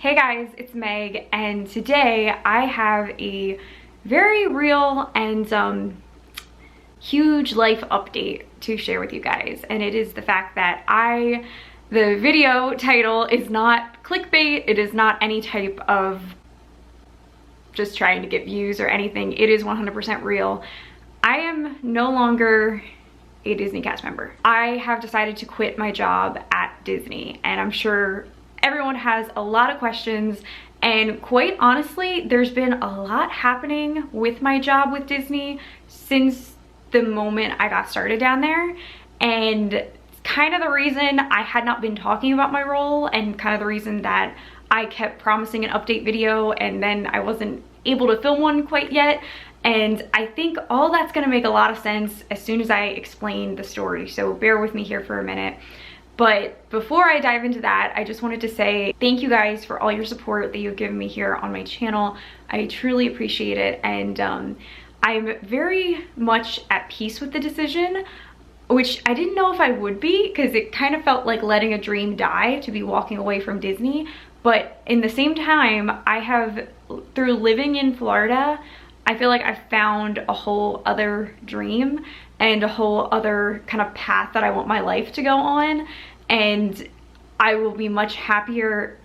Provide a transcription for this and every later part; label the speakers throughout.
Speaker 1: Hey guys, it's Meg, and today I have a very real and huge life update to share with you guys, and it is the fact that the video title is not clickbait. It is not any type of just trying to get views or anything. It is 100% real. I am no longer a Disney cast member. I have decided to quit my job at Disney, and I'm sure everyone has a lot of questions, and quite honestly, there's been a lot happening with my job with Disney since the moment I got started down there, and kind of the reason I had not been talking about my role, and kind of the reason that I kept promising an update video and then I wasn't able to film one quite yet. And I think all that's gonna make a lot of sense as soon as I explain the story, so bear with me here for a minute. But before I dive into that, I just wanted to say thank you guys for all your support that you've given me here on my channel. I truly appreciate it, and I'm very much at peace with the decision, which I didn't know if I would be, because it kind of felt like letting a dream die to be walking away from Disney. But in the same time, through living in Florida, I feel like I found a whole other dream and a whole other kind of path that I want my life to go on, and I will be much happier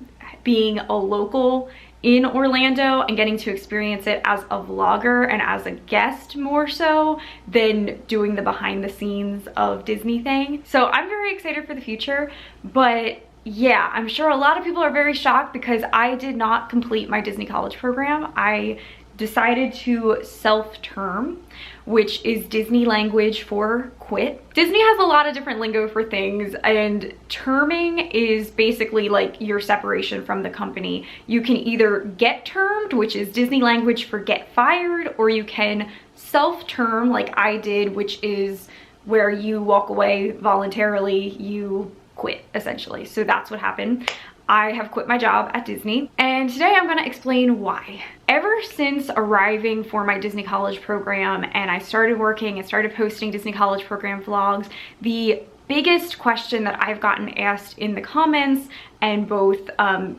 Speaker 1: being a local in Orlando and getting to experience it as a vlogger and as a guest more so than doing the behind the scenes of Disney thing. So I'm very excited for the future, but yeah, I'm sure a lot of people are very shocked because I did not complete my Disney College program. I decided to self-term, which is Disney language for quit. Disney has a lot of different lingo for things, and terming is basically like your separation from the company. You can either get termed, which is Disney language for get fired, or you can self-term like I did, which is where you walk away voluntarily, you quit essentially. So that's what happened. I have quit my job at Disney, and today I'm gonna explain why. Ever since arriving for my Disney College program and I started working and started posting Disney College program vlogs, the biggest question that I've gotten asked in the comments and both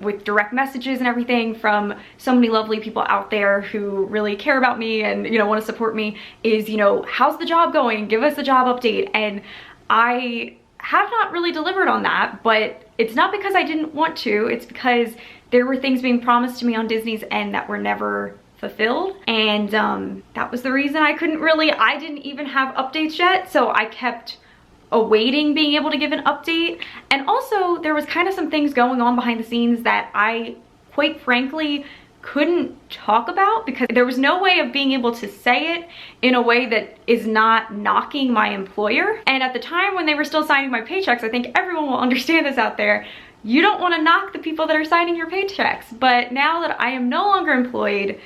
Speaker 1: with direct messages and everything from so many lovely people out there who really care about me and want to support me is, how's the job going? Give us a job update. And I have not really delivered on that, but it's not because I didn't want to, it's because there were things being promised to me on Disney's end that were never fulfilled, and that was the reason I didn't even have updates yet, so I kept awaiting being able to give an update. And also there was kind of some things going on behind the scenes that I quite frankly couldn't talk about because there was no way of being able to say it in a way that is not knocking my employer. And at the time when they were still signing my paychecks, I think everyone will understand this out there, you don't want to knock the people that are signing your paychecks. But now that I am no longer employed,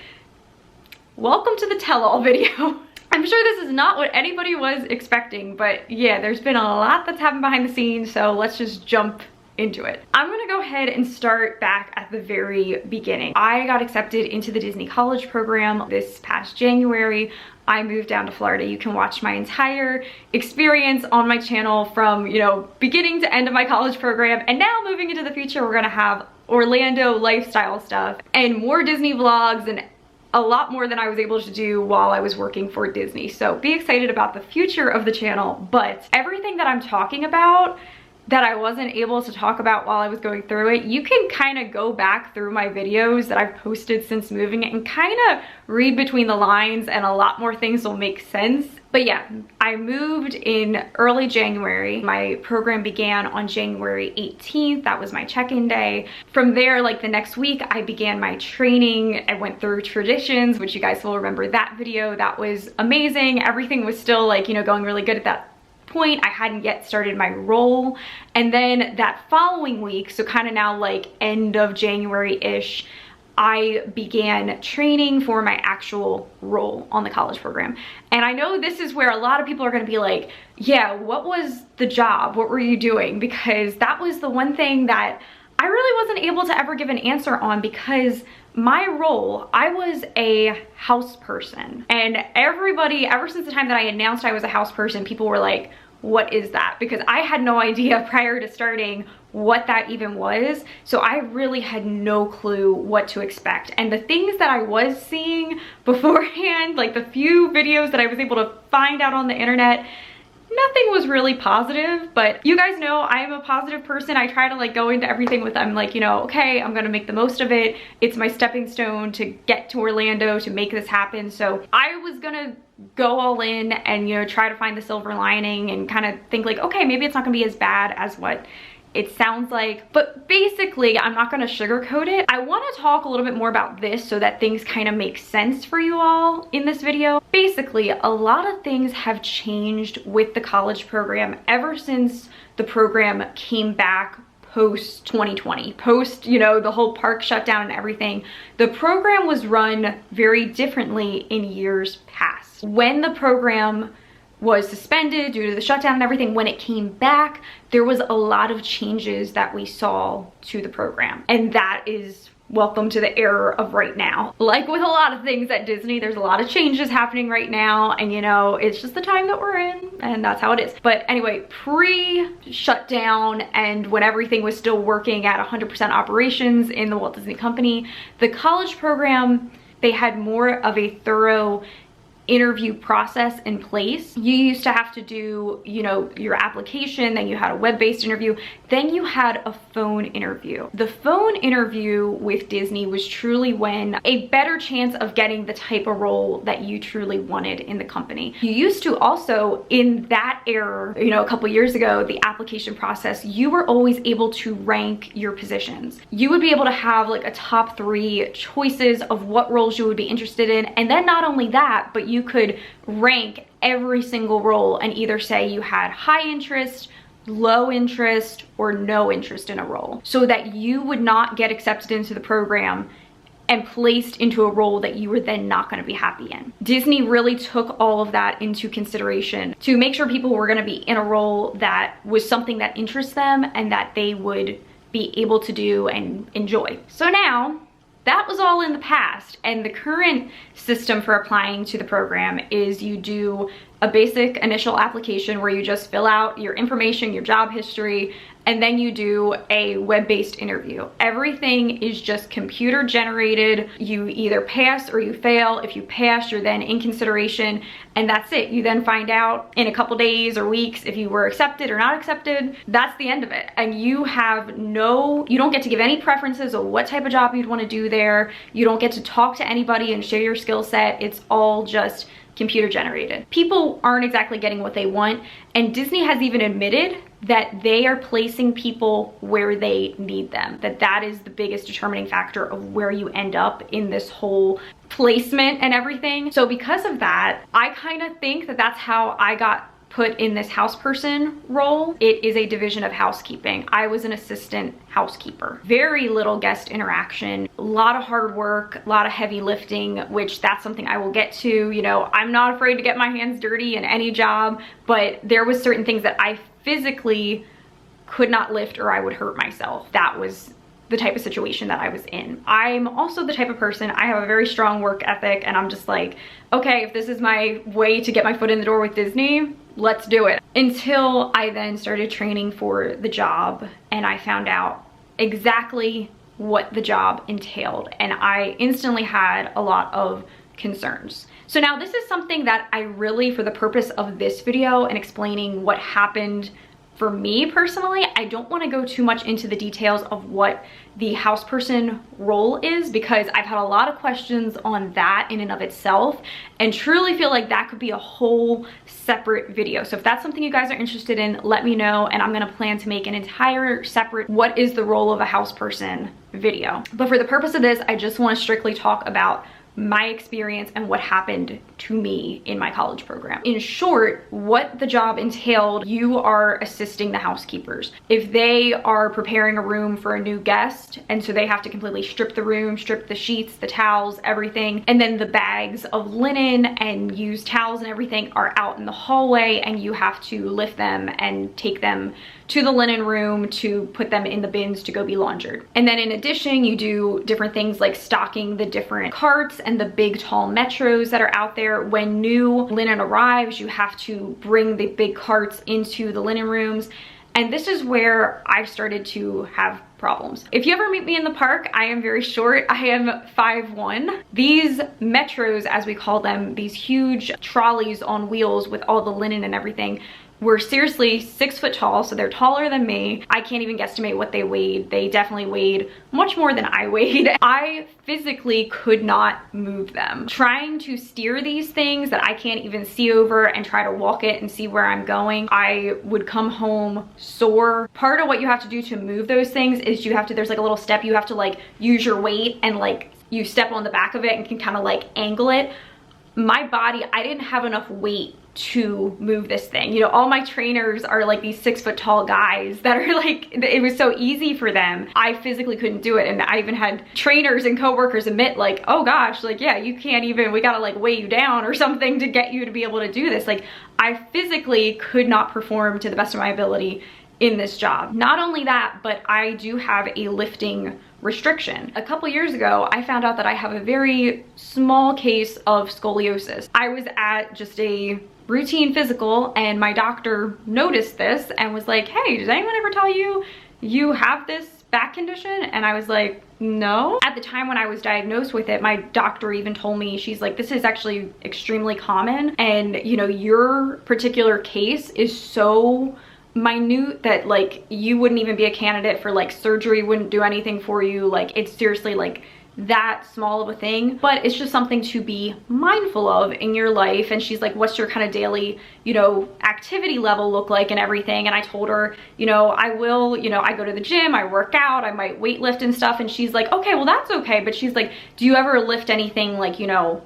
Speaker 1: welcome to the tell-all video. I'm sure this is not what anybody was expecting, but yeah, there's been a lot that's happened behind the scenes, so let's just jump into it. I'm gonna go ahead and start back at the very beginning. I got accepted into the Disney College program this past January. I moved down to Florida. You can watch my entire experience on my channel from, beginning to end of my college program. And now moving into the future, we're gonna have Orlando lifestyle stuff and more Disney vlogs and a lot more than I was able to do while I was working for Disney. So be excited about the future of the channel, but everything that I'm talking about that I wasn't able to talk about while I was going through it, you can kind of go back through my videos that I've posted since moving and kind of read between the lines, and a lot more things will make sense. But yeah, I moved in early January. My program began on January 18th. That was my check-in day. From there, like the next week, I began my training. I went through traditions, which you guys will remember that video. That was amazing. Everything was still like, going really good at that point. I hadn't yet started my role. And then that following week, so kind of now like end of January-ish, I began training for my actual role on the college program. And I know this is where a lot of people are gonna be like, yeah, what was the job? What were you doing? Because that was the one thing that I really wasn't able to ever give an answer on, because my role, I was a house person, and everybody, ever since the time that I announced I was a house person, people were like, what is that? Because I had no idea prior to starting what that even was. So I really had no clue what to expect. And the things that I was seeing beforehand, like the few videos that I was able to find out on the internet, nothing was really positive. But you guys know I'm a positive person. I try to like go into everything with, I'm like, you know, okay, I'm gonna make the most of it. It's my stepping stone to get to Orlando, to make this happen. So I was gonna go all in and, you know, try to find the silver lining and kind of think like, okay, maybe it's not gonna be as bad as what it sounds like. But basically, I'm not gonna sugarcoat it. I wanna talk a little bit more about this so that things kind of make sense for you all in this video. Basically, a lot of things have changed with the college program ever since the program came back post 2020, post, you know, the whole park shutdown and everything. The program was run very differently in years past. When the program was suspended due to the shutdown and everything, when it came back, there was a lot of changes that we saw to the program. And that is welcome to the era of right now. Like with a lot of things at Disney, there's a lot of changes happening right now, and you know, it's just the time that we're in, and that's how it is. But anyway, pre-shutdown and when everything was still working at 100% operations in the Walt Disney Company, the college program, they had more of a thorough interview process in place. You used to have to do, you know, your application, then you had a web-based interview, then you had a phone interview. The phone interview with Disney was truly when a better chance of getting the type of role that you truly wanted in the company. You used to also, in that era, you know, a couple years ago, the application process, you were always able to rank your positions. You would be able to have like a top 3 choices of what roles you would be interested in. And then not only that, but you could rank every single role and either say you had high interest, low interest, or no interest in a role, so that you would not get accepted into the program and placed into a role that you were then not going to be happy in. Disney really took all of that into consideration to make sure people were going to be in a role that was something that interests them and that they would be able to do and enjoy. So now, that was all in the past, and the current system for applying to the program is you do a basic initial application where you just fill out your information, your job history, and then you do a web-based interview. Everything is just computer generated. You either pass or you fail. If you pass, you're then in consideration, and that's it. You then find out in a couple days or weeks if you were accepted or not accepted. That's the end of it. And you don't get to give any preferences of what type of job you'd want to do there. You don't get to talk to anybody and share your skill set. It's all just computer generated. People aren't exactly getting what they want, and Disney has even admitted that they are placing people where they need them, that is the biggest determining factor of where you end up in this whole placement and everything. So because of that, I kind of think that that's how I got put in this house person role. It is a division of housekeeping. I was an assistant housekeeper. Very little guest interaction, a lot of hard work, a lot of heavy lifting, which that's something I will get to. You know, I'm not afraid to get my hands dirty in any job, but there was certain things that I physically could not lift or I would hurt myself. That was the type of situation that I was in. I'm also the type of person, I have a very strong work ethic, and I'm just like, okay, if this is my way to get my foot in the door with Disney, let's do it. Until I then started training for the job and I found out exactly what the job entailed, and I instantly had a lot of concerns. So now this is something that I really, for the purpose of this video and explaining what happened for me personally, I don't want to go too much into the details of what the house person role is, because I've had a lot of questions on that in and of itself, and truly feel like that could be a whole separate video. So if that's something you guys are interested in, let me know, and I'm gonna plan to make an entire separate what is the role of a house person video. But for the purpose of this, I just want to strictly talk about my experience and what happened to me in my college program. In short, what the job entailed, you are assisting the housekeepers. If they are preparing a room for a new guest, and so they have to completely strip the room, strip the sheets, the towels, everything, and then the bags of linen and used towels and everything are out in the hallway, and you have to lift them and take them to the linen room to put them in the bins to go be laundered. And then in addition, you do different things like stocking the different carts and the big tall metros that are out there. When new linen arrives, you have to bring the big carts into the linen rooms And this is where I started to have problems. If you ever meet me in the park, I am very short. I am 5'1". These metros, as we call them, these huge trolleys on wheels with all the linen and everything, were seriously 6 foot tall, so they're taller than me. I can't even guesstimate what they weighed. They definitely weighed much more than I weighed. I physically could not move them. Trying to steer these things that I can't even see over and try to walk it and see where I'm going, I would come home sore. Part of what you have to do to move those things is there's like a little step, you have to like use your weight and like you step on the back of it and can kind of like angle it. My body, I didn't have enough weight to move this thing. You know, all my trainers are like these 6 foot tall guys that are like, it was so easy for them. I physically couldn't do it. And I even had trainers and coworkers admit like, oh gosh, like, yeah, you can't even, we gotta like weigh you down or something to get you to be able to do this. Like, I physically could not perform to the best of my ability in this job. Not only that, but I do have a lifting restriction. A couple years ago, I found out that I have a very small case of scoliosis. I was at just a routine physical and my doctor noticed this and was like, hey, did anyone ever tell you you have this back condition? And I was like, no. At the time when I was diagnosed with it, my doctor even told me, she's like, this is actually extremely common. And you know, your particular case is so minute that like you wouldn't even be a candidate for like surgery, wouldn't do anything for you. Like, it's seriously like that small of a thing, but it's just something to be mindful of in your life. And she's like, what's your kind of daily, you know, activity level look like and everything? And I told her, you know, I will, you know, I go to the gym, I work out, I might weight lift and stuff. And she's like, okay, well that's okay. But she's like, do you ever lift anything like, you know,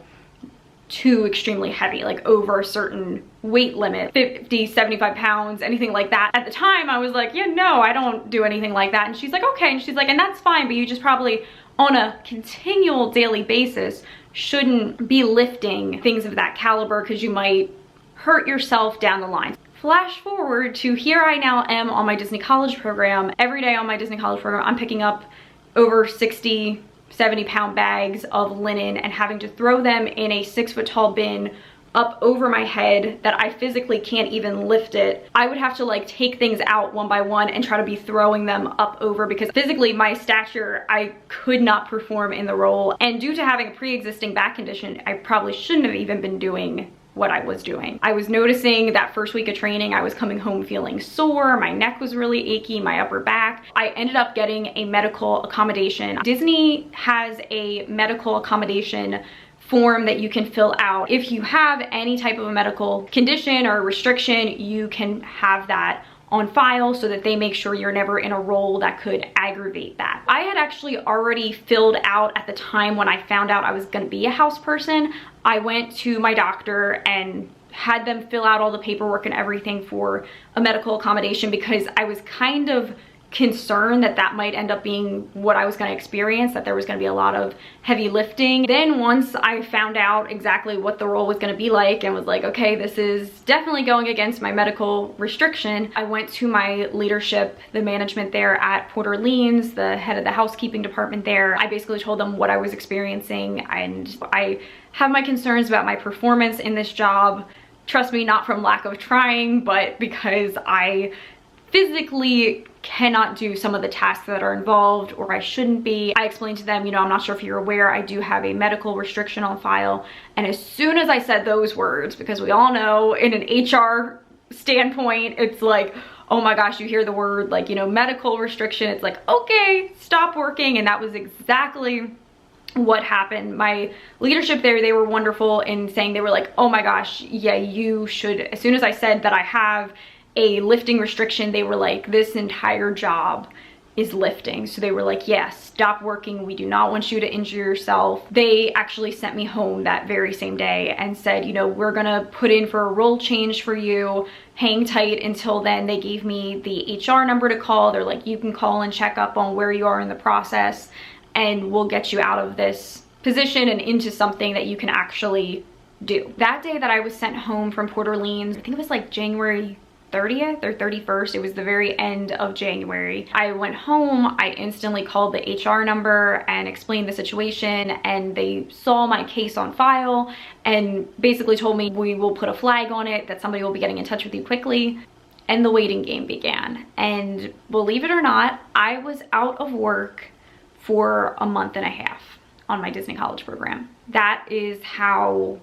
Speaker 1: too extremely heavy, like over a certain weight limit, 50, 75 pounds, anything like that? At the time I was like, yeah, no, I don't do anything like that. And she's like, okay. And she's like, and that's fine, but you just probably on a continual daily basis shouldn't be lifting things of that caliber because you might hurt yourself down the line. Flash forward to here I now am on my Disney College program. Every day on my Disney College program, I'm picking up over 60, 70 pound bags of linen and having to throw them in a 6 foot tall bin up over my head that I physically can't even lift it. I would have to like take things out one by one and try to be throwing them up over because physically my stature, I could not perform in the role. And due to having a pre-existing back condition, I probably shouldn't have even been doing what I was doing. I was noticing that first week of training, I was coming home feeling sore, my neck was really achy, my upper back. I ended up getting a medical accommodation. Disney has a medical accommodation form that you can fill out. If you have any type of a medical condition or restriction, you can have that on file so that they make sure you're never in a role that could aggravate that. I had actually already filled out at the time when I found out I was gonna be a house person. I went to my doctor and had them fill out all the paperwork and everything for a medical accommodation because I was kind of concerned that that might end up being what I was going to experience, that there was going to be a lot of heavy lifting. Then once I found out exactly what the role was going to be like and was like, okay, this is definitely going against my medical restriction, I went to my leadership, the management there at Port Orleans, the head of the housekeeping department there. I basically told them what I was experiencing and I have my concerns about my performance in this job. Trust me, not from lack of trying, but because I physically cannot do some of the tasks that are involved, or I shouldn't be. I explained to them, you know, I'm not sure if you're aware, I do have a medical restriction on file. And as soon as I said those words, because we all know in an HR standpoint, it's like, oh my gosh, you hear the word like, you know, medical restriction, it's like, okay, stop working. And that was exactly what happened. My leadership there, they were wonderful in saying, they were like, oh my gosh, yeah, you should. As soon as I said that I have a lifting restriction, they were like, this entire job is lifting. So they were like, yes, stop working. We do not want you to injure yourself. They actually sent me home that very same day and said, you know, we're gonna put in for a role change for you. Hang tight until then. They gave me the HR number to call. They're like, you can call and check up on where you are in the process and we'll get you out of this position and into something that you can actually do. That day that I was sent home from Port Orleans, I think it was like January 30th or 31st. It was the very end of January. I went home, I instantly called the HR number and explained the situation, and they saw my case on file and basically told me, we will put a flag on it, that somebody will be getting in touch with you quickly. and the waiting game began. And believe it or not, I was out of work for a month and a half on my Disney College program. That is how,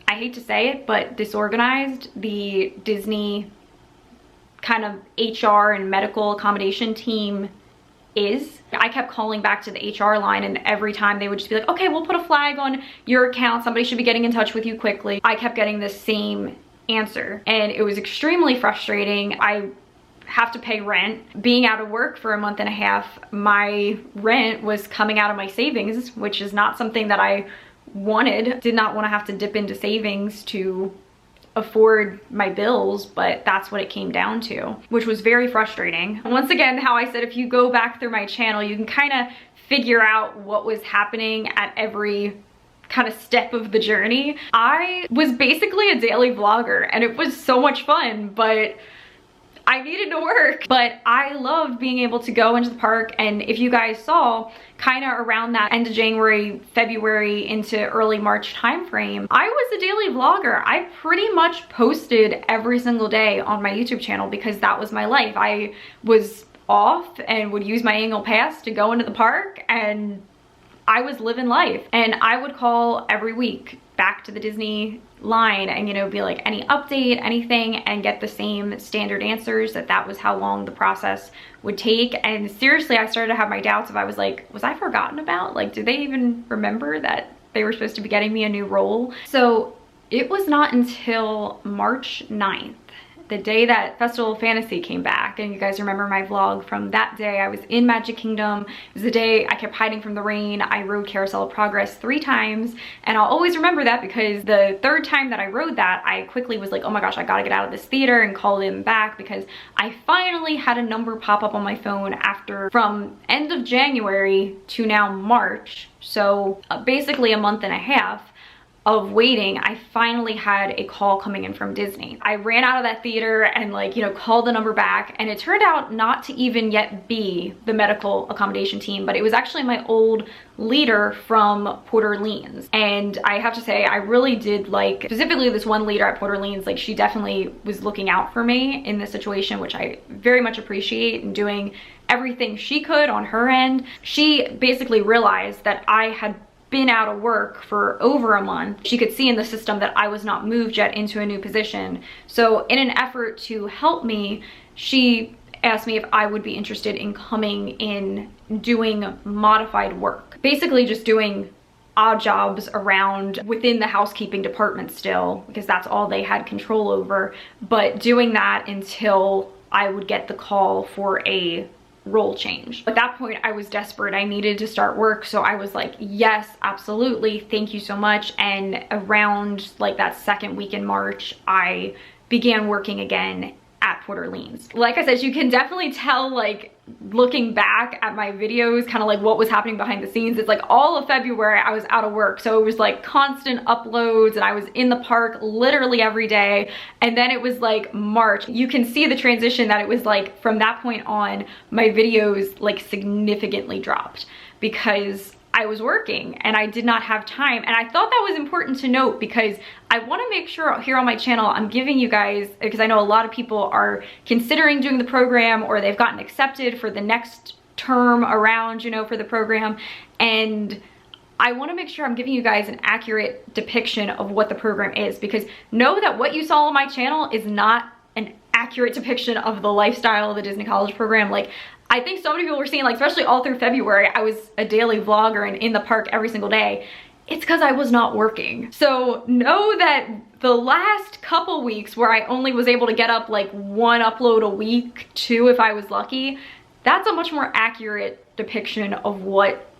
Speaker 1: I hate to say it, but disorganized the Disney kind of HR and medical accommodation team is. I kept calling back to the HR line, and every time they would just be like, okay, we'll put a flag on your account. Somebody should be getting in touch with you quickly. I kept getting the same answer, and it was extremely frustrating. I have to pay rent. Being out of work for a month and a half, my rent was coming out of my savings, which is not something that I wanted. Did not want to have to dip into savings to afford my bills, but that's what it came down to, which was very frustrating. Once again, how I said, if you go back through my channel, you can kind of figure out what was happening at every kind of step of the journey. I was basically a daily vlogger, and it was so much fun, but I needed to work. But I loved being able to go into the park, and if you guys saw, kind of around that end of January, February into early March timeframe, I was a daily vlogger. I pretty much posted every single day on my YouTube channel because that was my life. I was off and would use my annual pass to go into the park, and I was living life. And I would call every week back to the Disney line and, you know, be like, any update, anything, and get the same standard answers, that was how long the process would take. And seriously, I started to have my doubts if I was like, was I forgotten about? Like, did they even remember that they were supposed to be getting me a new role? So it was not until March 9th, the day that Festival of Fantasy came back, and you guys remember my vlog from that day. I was in Magic Kingdom. It was the day I kept hiding from the rain. I rode Carousel of Progress 3 times, and I'll always remember that because the 3rd time that I rode that, I quickly was like, oh my gosh, I gotta get out of this theater and call them back, because I finally had a number pop up on my phone after, from end of January to now March, so basically a month and a half of waiting. I finally had a call coming in from Disney. I ran out of that theater and, like, you know, called the number back, and it turned out not to even yet be the medical accommodation team, but it was actually my old leader from Port Orleans. And I have to say, I really did like, specifically this one leader at Port Orleans, like, she definitely was looking out for me in this situation, which I very much appreciate, and doing everything she could on her end. She basically realized that I had been out of work for over a month. She could see in the system that I was not moved yet into a new position. So in an effort to help me, she asked me if I would be interested in coming in doing modified work. Basically just doing odd jobs around within the housekeeping department still, because that's all they had control over, but doing that until I would get the call for a role change. At that point, I was desperate. I needed to start work. So I was like, yes, absolutely. Thank you so much. And around like that 2nd week in March, I began working again at Port Orleans. Like I said, you can definitely tell, like, looking back at my videos, kind of like what was happening behind the scenes. It's like all of February I was out of work, so it was like constant uploads, and I was in the park literally every day. And then it was like March. You can see the transition, that it was like from that point on, my videos like significantly dropped because I was working and I did not have time. And I thought that was important to note, because I want to make sure here on my channel I'm giving you guys, because I know a lot of people are considering doing the program, or they've gotten accepted for the next term around, you know, for the program. And I want to make sure I'm giving you guys an accurate depiction of what the program is, because know that what you saw on my channel is not an accurate depiction of the lifestyle of the Disney College program. Like, I think so many people were seeing, like, especially all through February, I was a daily vlogger and in the park every single day. It's because I was not working. So know that the last couple weeks where I only was able to get up like 1 upload a week, 2 if I was lucky, that's a much more accurate depiction of what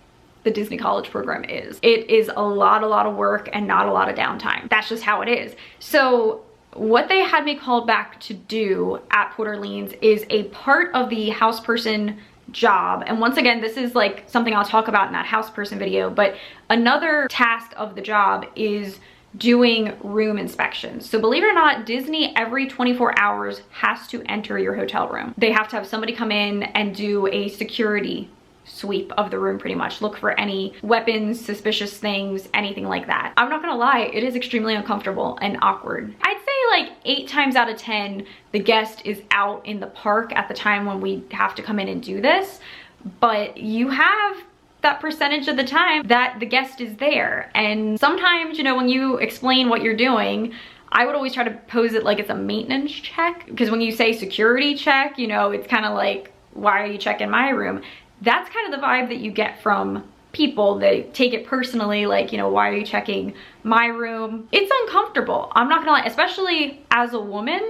Speaker 1: the Disney College program is. It is a lot of work and not a lot of downtime. That's just how it is. So what they had me called back to do at Port Orleans is a part of the house person job. And once again, this is like something I'll talk about in that house person video, but another task of the job is doing room inspections. So believe it or not, Disney every 24 hours has to enter your hotel room. They have to have somebody come in and do a security sweep of the room, pretty much. Look for any weapons, suspicious things, anything like that. I'm not gonna lie, it is extremely uncomfortable and awkward. I'd say like 8 times out of 10, the guest is out in the park at the time when we have to come in and do this. But you have that percentage of the time that the guest is there. And sometimes, you know, when you explain what you're doing, I would always try to pose it like it's a maintenance check. Because when you say security check, you know, it's kind of like, why are you checking my room? That's kind of the vibe that you get from people that take it personally, like, you know, why are you checking my room? It's uncomfortable, I'm not gonna lie, especially as a woman.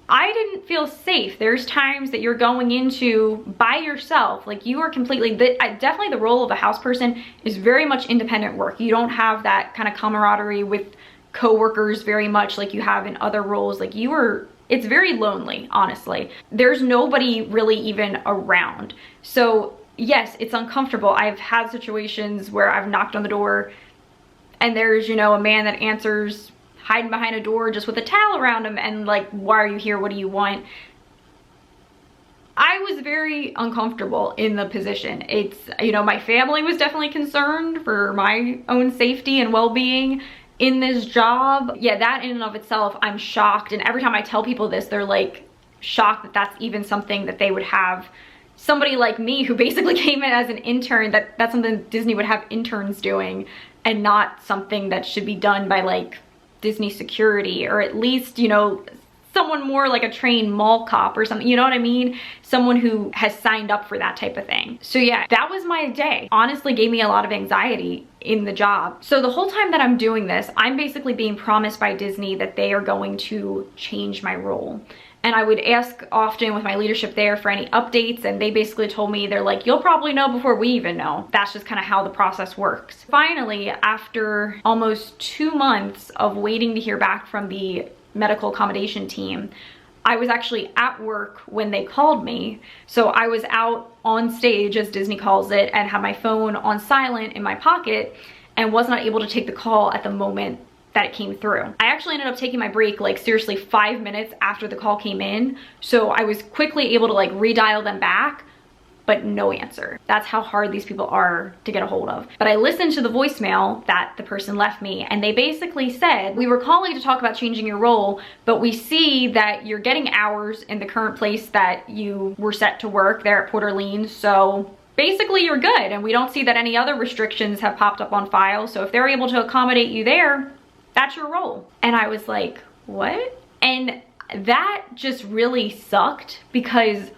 Speaker 1: I didn't feel safe. There's times that you're going into by yourself, like you are completely, definitely the role of a house person is very much independent work. You don't have that kind of camaraderie with coworkers very much like you have in other roles. Like it's very lonely, honestly. There's nobody really even around. So yes, it's uncomfortable. I've had situations where I've knocked on the door and there's, you know, a man that answers hiding behind a door just with a towel around him and like, why are you here? What do you want? I was very uncomfortable in the position. It's, you know, my family was definitely concerned for my own safety and well-being in this job. Yeah, that in and of itself, I'm shocked. And every time I tell people this, they're like shocked that that's even something that they would have somebody like me who basically came in as an intern, that's something Disney would have interns doing and not something that should be done by like Disney security, or at least, you know, someone more like a trained mall cop or something, you know what I mean? Someone who has signed up for that type of thing. So yeah, that was my day. Honestly, gave me a lot of anxiety in the job. So the whole time that I'm doing this, I'm basically being promised by Disney that they are going to change my role. And I would ask often with my leadership there for any updates, and they basically told me, they're like, you'll probably know before we even know. That's just kind of how the process works. Finally, after almost 2 months of waiting to hear back from the medical accommodation team, I was actually at work when they called me. So I was out on stage, as Disney calls it, and had my phone on silent in my pocket and was not able to take the call at the moment that it came through. I actually ended up taking my break like seriously 5 minutes after the call came in. So I was quickly able to like redial them back, but no answer. That's how hard these people are to get a hold of. But I listened to the voicemail that the person left me, and they basically said, we were calling to talk about changing your role, but we see that you're getting hours in the current place that you were set to work there at Port Orleans. So basically you're good. And we don't see that any other restrictions have popped up on file. So if they're able to accommodate you there, that's your role. And I was like, what? And that just really sucked, because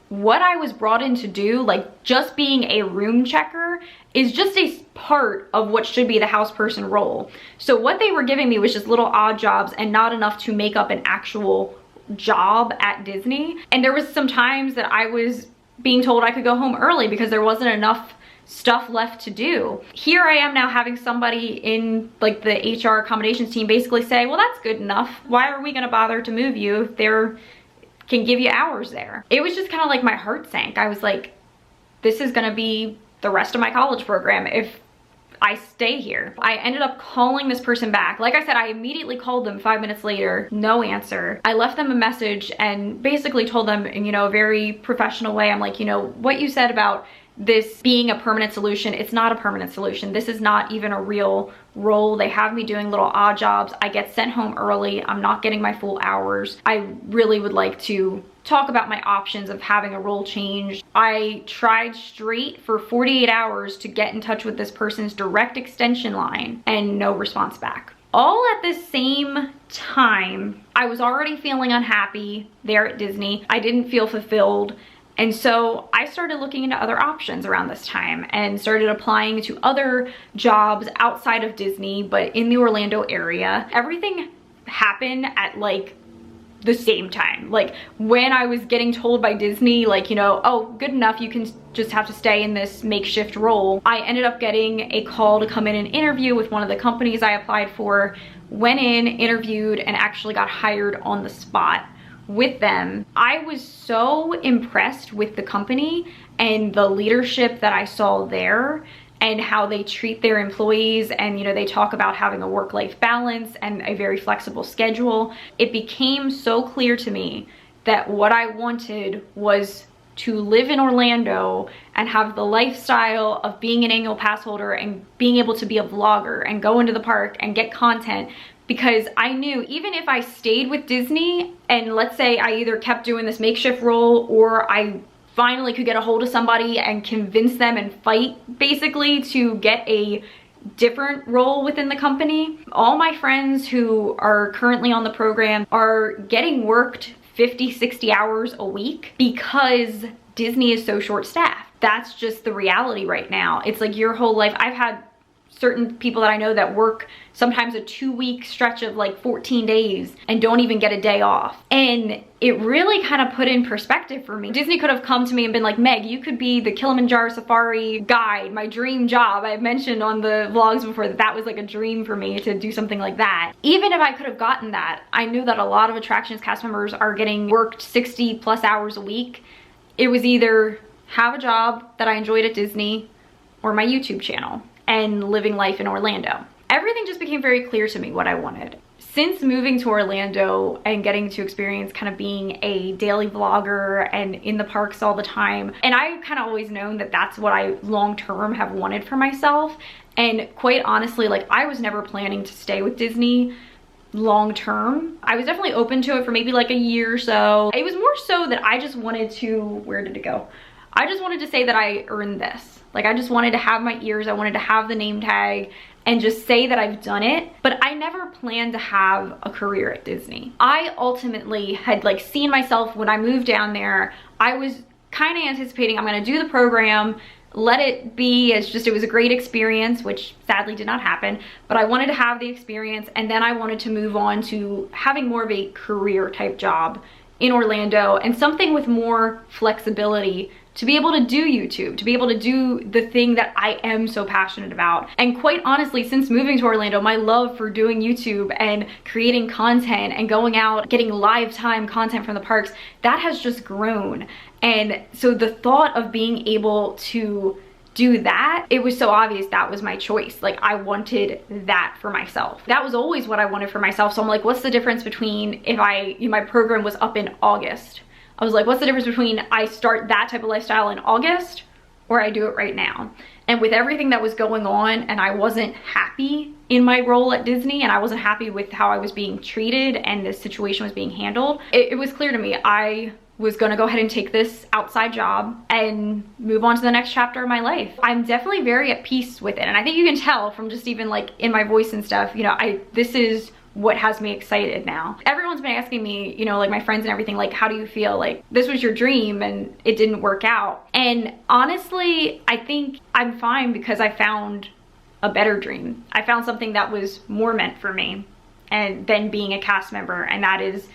Speaker 1: what I was brought in to do, like just being a room checker, is just a part of what should be the house person role. So what they were giving me was just little odd jobs and not enough to make up an actual job at Disney. And there was some times that I was being told I could go home early because there wasn't enough stuff left to do. Here I am now having somebody in like the HR accommodations team basically say, well, that's good enough. Why are we gonna bother to move you if they can give you hours there? It was just kind of like my heart sank. I was like, this is gonna be the rest of my college program if I stay here. I ended up calling this person back. Like I said, I immediately called them 5 minutes later, no answer. I left them a message and basically told them in, you know, a very professional way, I'm like, you know, what you said about this being a permanent solution, it's not a permanent solution. This is not even a real role. They have me doing little odd jobs. I get sent home early. I'm not getting my full hours. I really would like to talk about my options of having a role change. I tried straight for 48 hours to get in touch with this person's direct extension line and no response back. All at the same time, I was already feeling unhappy there at Disney. I didn't feel fulfilled. And so I started looking into other options around this time and started applying to other jobs outside of Disney, but in the Orlando area. Everything happened at like the same time. Like when I was getting told by Disney, like, you know, oh, good enough, you can just have to stay in this makeshift role, I ended up getting a call to come in and interview with one of the companies I applied for, went in, interviewed, and actually got hired on the spot with them. I was so impressed with the company and the leadership that I saw there and how they treat their employees, and you know, they talk about having a work-life balance and a very flexible schedule. It became so clear to me that what I wanted was to live in Orlando and have the lifestyle of being an annual pass holder and being able to be a vlogger and go into the park and get content, because I knew even if I stayed with Disney and let's say I either kept doing this makeshift role or I finally could get a hold of somebody and convince them and fight basically to get a different role within the company. All my friends who are currently on the program are getting worked 50, 60 hours a week because Disney is so short-staffed. That's just the reality right now. It's like your whole life. I've had certain people that I know that work sometimes a 2-week stretch of like 14 days and don't even get a day off. And it really kind of put in perspective for me. Disney could have come to me and been like, Meg, you could be the Kilimanjaro Safari guide, my dream job. I've mentioned on the vlogs before that that was like a dream for me to do something like that. Even if I could have gotten that, I knew that a lot of attractions cast members are getting worked 60+ hours a week. It was either have a job that I enjoyed at Disney or my YouTube channel and living life in Orlando. Everything just became very clear to me what I wanted. Since moving to Orlando and getting to experience kind of being a daily vlogger and in the parks all the time, and I kind of always known that that's what I long-term have wanted for myself. And quite honestly, like I was never planning to stay with Disney long-term. I was definitely open to it for maybe like a year or so. It was more so that I just wanted to, where did it go? I just wanted to say that I earned this. Like I just wanted to have my ears, I wanted to have the name tag and just say that I've done it, but I never planned to have a career at Disney. I ultimately had like seen myself when I moved down there. I was kind of anticipating I'm gonna do the program, let it be as just, it was a great experience, which sadly did not happen, but I wanted to have the experience and then I wanted to move on to having more of a career type job in Orlando and something with more flexibility to be able to do YouTube, to be able to do the thing that I am so passionate about. And quite honestly, since moving to Orlando, my love for doing YouTube and creating content and going out, getting live time content from the parks, that has just grown. And so the thought of being able to do that, it was so obvious that was my choice. Like I wanted that for myself. That was always what I wanted for myself. So I'm like, what's the difference between if my program was up in August? I was like, what's the difference between I start that type of lifestyle in August or I do it right now? And with everything that was going on and I wasn't happy in my role at Disney and I wasn't happy with how I was being treated and the situation was being handled, it was clear to me I was gonna go ahead and take this outside job and move on to the next chapter of my life. I'm definitely very at peace with it. And I think you can tell from just even like in my voice and stuff, you know, this is what has me excited now. Everyone's been asking me, you know, like my friends and everything, like, how do you feel? Like, this was your dream and it didn't work out. And honestly, I think I'm fine because I found a better dream. I found something that was more meant for me and than being a cast member, and that is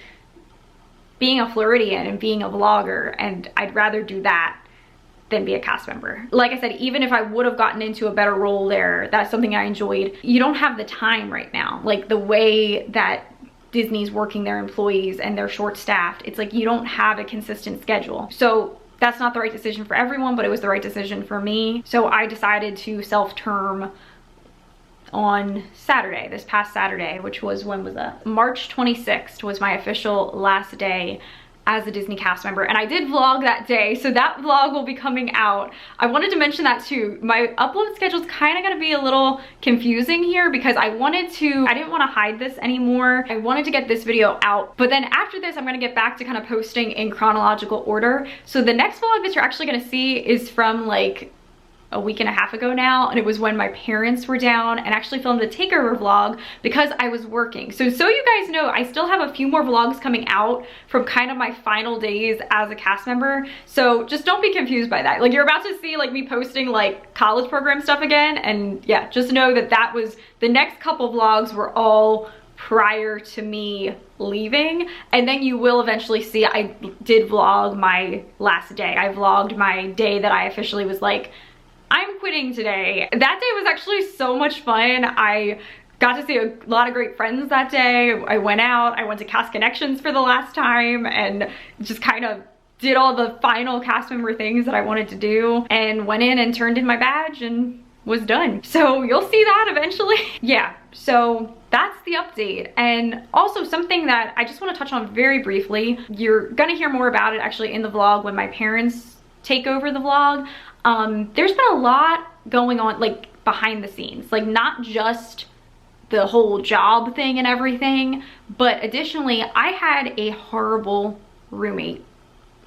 Speaker 1: being a Floridian and being a vlogger, and I'd rather do that than be a cast member. Like I said, even if I would have gotten into a better role there, that's something I enjoyed. You don't have the time right now. Like the way that Disney's working their employees and they're short-staffed, it's like you don't have a consistent schedule. So that's not the right decision for everyone, but it was the right decision for me. So I decided to self-term on Saturday, this past Saturday, which was, when was that? March 26th was my official last day as a Disney cast member, and I did vlog that day, so that vlog will be coming out. I wanted to mention that too. My upload schedule is kind of gonna be a little confusing here because I didn't want to hide this anymore. I wanted to get this video out, but then after this, I'm gonna get back to kind of posting in chronological order. So the next vlog that you're actually gonna see is from like a week and a half ago now, and it was when my parents were down and actually filmed a takeover vlog because I was working. So you guys know, I still have a few more vlogs coming out from kind of my final days as a cast member. So just don't be confused by that. Like you're about to see like me posting like college program stuff again, and yeah, just know that that was the next couple vlogs were all prior to me leaving, and then you will eventually see I did vlog my last day. I vlogged my day that I officially was like, I'm quitting today. That day was actually so much fun. I got to see a lot of great friends that day. I went out, I went to Cast Connections for the last time and just kind of did all the final cast member things that I wanted to do and went in and turned in my badge and was done. So you'll see that eventually. Yeah, so that's the update. And also something that I just want to touch on very briefly, you're gonna hear more about it actually in the vlog when my parents take over the vlog. There's been a lot going on like behind the scenes, like not just the whole job thing and everything, but additionally I had a horrible roommate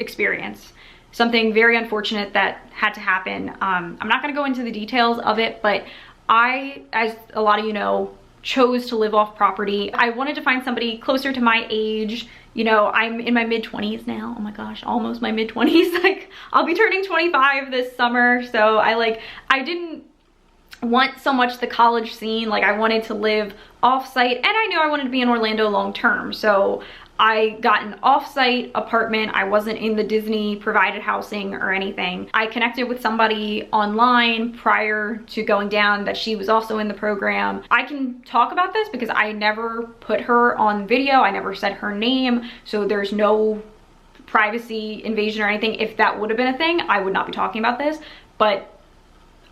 Speaker 1: experience, something very unfortunate that had to happen. I'm not going to go into the details of it, but I, as a lot of you know, chose to live off property. I wanted to find somebody closer to my age. You know, I'm in my mid-20s now. Oh my gosh, almost my mid-20s. Like, I'll be turning 25 this summer. So I didn't want so much the college scene. Like, I wanted to live off-site, and I knew I wanted to be in Orlando long-term. So I got an off-site apartment. I wasn't in the Disney provided housing or anything. I connected with somebody online prior to going down that she was also in the program. I can talk about this because I never put her on video. I never said her name. So there's no privacy invasion or anything. If that would have been a thing, I would not be talking about this. But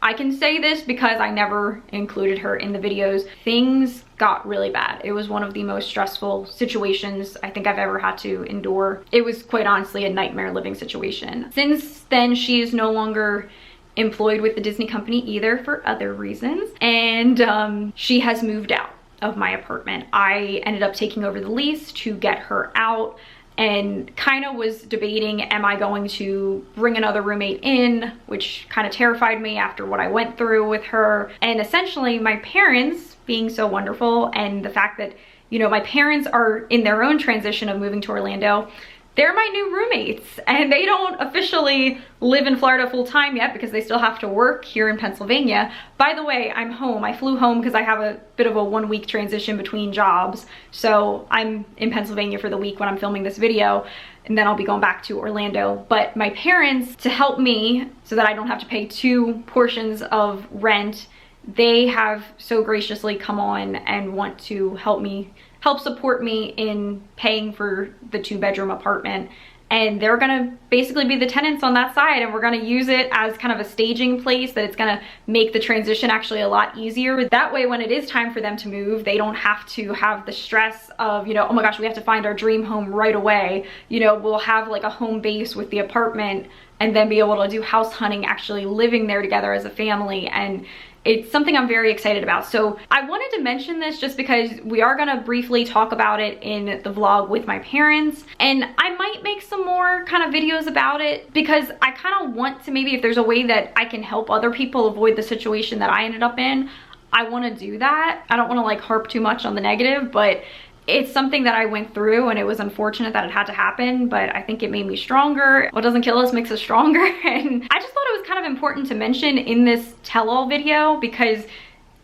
Speaker 1: I can say this because I never included her in the videos. Things got really bad. It was one of the most stressful situations I think I've ever had to endure. It was quite honestly a nightmare living situation. Since then, she is no longer employed with the Disney company either for other reasons. And she has moved out of my apartment. I ended up taking over the lease to get her out, and kind of was debating, am I going to bring another roommate in, which kind of terrified me after what I went through with her. And essentially my parents being so wonderful, and the fact that, you know, my parents are in their own transition of moving to Orlando, they're my new roommates, and they don't officially live in Florida full time yet because they still have to work here in Pennsylvania. By the way, I'm home. I flew home because I have a bit of a 1-week transition between jobs. So I'm in Pennsylvania for the week when I'm filming this video, and then I'll be going back to Orlando. But my parents, to help me so that I don't have to pay 2 portions of rent, they have so graciously come on and want to help support me in paying for the 2-bedroom apartment. And they're gonna basically be the tenants on that side, and we're gonna use it as kind of a staging place that it's gonna make the transition actually a lot easier. That way, when it is time for them to move, they don't have to have the stress of, you know, oh my gosh, we have to find our dream home right away. You know, we'll have like a home base with the apartment and then be able to do house hunting, actually living there together as a family. And it's something I'm very excited about. So I wanted to mention this just because we are gonna briefly talk about it in the vlog with my parents. And I might make some more kind of videos about it because I kind of want to, maybe if there's a way that I can help other people avoid the situation that I ended up in, I wanna do that. I don't wanna like harp too much on the negative, but it's something that I went through, and it was unfortunate that it had to happen, but I think it made me stronger. What doesn't kill us makes us stronger. And I just thought it was kind of important to mention in this tell-all video because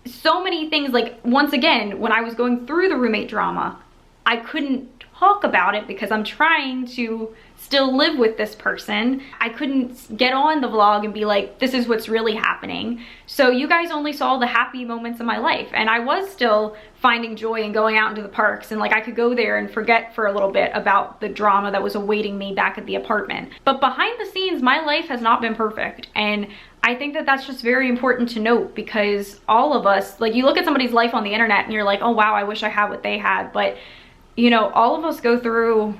Speaker 1: so many things, like once again, when I was going through the roommate drama, I couldn't talk about it because I'm trying to still live with this person. I couldn't get on the vlog and be like, this is what's really happening. So you guys only saw the happy moments of my life, and I was still finding joy in going out into the parks, and like I could go there and forget for a little bit about the drama that was awaiting me back at the apartment. But behind the scenes, my life has not been perfect, and I think that that's just very important to note because all of us, like you look at somebody's life on the internet and you're like, oh wow, I wish I had what they had, but you know, all of us go through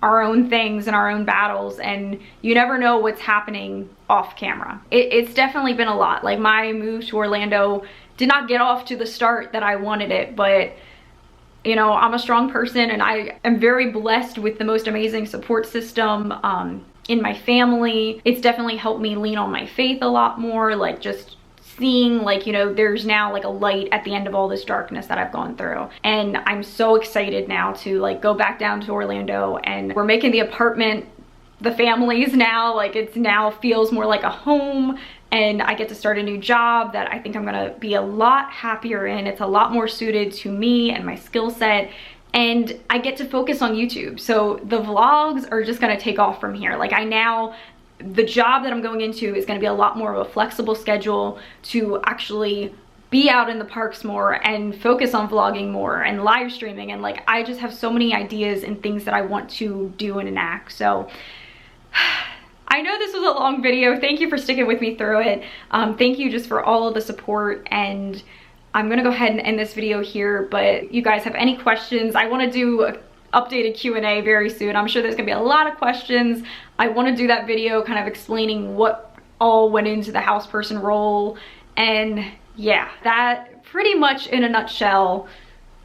Speaker 1: our own things and our own battles, and you never know what's happening off camera. It's definitely been a lot. Like my move to Orlando did not get off to the start that I wanted it, but you know, I'm a strong person and I am very blessed with the most amazing support system in my family. It's definitely helped me lean on my faith a lot more, like just seeing like, you know, there's now like a light at the end of all this darkness that I've gone through. And I'm so excited now to like go back down to Orlando, and we're making the apartment the family's now. Like it's now feels more like a home, and I get to start a new job that I think I'm gonna be a lot happier in. It's a lot more suited to me and my skill set, and I get to focus on YouTube. So the vlogs are just gonna take off from here. Like the job that I'm going into is going to be a lot more of a flexible schedule to actually be out in the parks more and focus on vlogging more and live streaming. And like, I just have so many ideas and things that I want to do and enact. So I know this was a long video. Thank you for sticking with me through it. Thank you just for all of the support, and I'm gonna go ahead and end this video here, but you guys have any questions, I wanna do a updated Q&A very soon. I'm sure there's gonna be a lot of questions. I wanna do that video kind of explaining what all went into the house person role. And yeah, that pretty much in a nutshell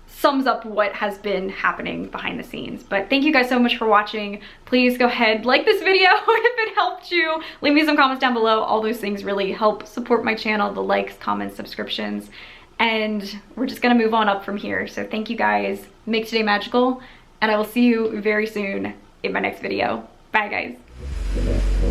Speaker 1: sums up what has been happening behind the scenes. But thank you guys so much for watching. Please go ahead, like this video if it helped you. Leave me some comments down below. All those things really help support my channel, the likes, comments, subscriptions. And we're just gonna move on up from here. So thank you guys. Make today magical. And I will see you very soon in my next video. Bye guys.